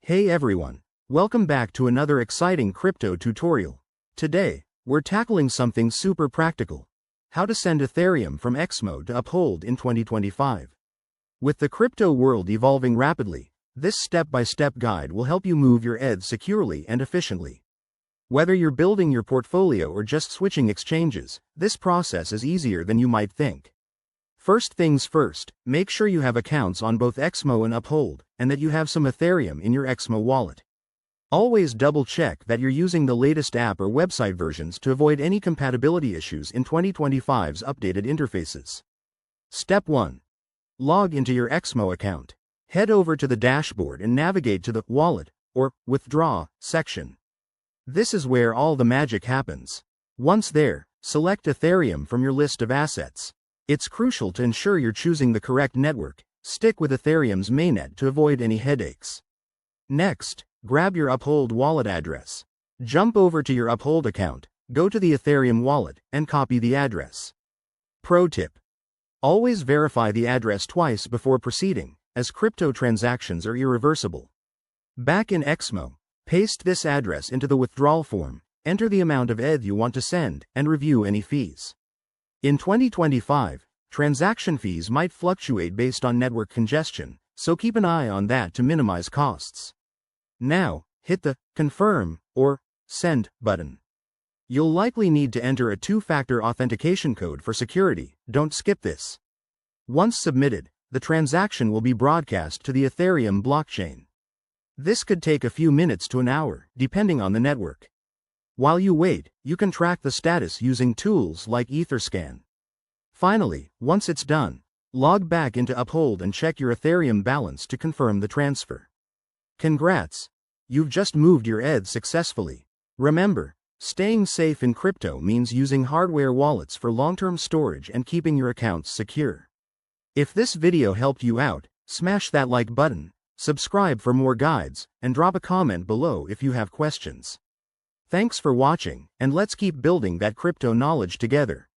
Hey everyone, welcome back to another exciting crypto tutorial. Today, we're tackling something super practical: how to send Ethereum from Exmo to Uphold in 2025. With the crypto world evolving rapidly, this step-by-step guide will help you move your ETH securely and efficiently. Whether you're building your portfolio or just switching exchanges, this process is easier than you might think. First things first, make sure you have accounts on both Exmo and Uphold, and that you have some Ethereum in your Exmo wallet. Always double-check that you're using the latest app or website versions to avoid any compatibility issues in 2025's updated interfaces. Step 1. Log into your Exmo account. Head over to the dashboard and navigate to the Wallet, or Withdraw, section. This is where all the magic happens. Once there, select Ethereum from your list of assets. It's crucial to ensure you're choosing the correct network. Stick with Ethereum's mainnet to avoid any headaches. Next, grab your Uphold wallet address. Jump over to your Uphold account, go to the Ethereum wallet, and copy the address. Pro tip: always verify the address twice before proceeding, as crypto transactions are irreversible. Back in Exmo, paste this address into the withdrawal form, enter the amount of ETH you want to send, and review any fees. In 2025, transaction fees might fluctuate based on network congestion, so keep an eye on that to minimize costs. Now, hit the Confirm or Send button. You'll likely need to enter a two-factor authentication code for security. Don't skip this. Once submitted, the transaction will be broadcast to the Ethereum blockchain. This could take a few minutes to an hour, depending on the network. While you wait, you can track the status using tools like Etherscan. Finally, once it's done, log back into Uphold and check your Ethereum balance to confirm the transfer. Congrats! You've just moved your ETH successfully. Remember, staying safe in crypto means using hardware wallets for long-term storage and keeping your accounts secure. If this video helped you out, smash that like button, subscribe for more guides, and drop a comment below if you have questions. Thanks for watching, and let's keep building that crypto knowledge together.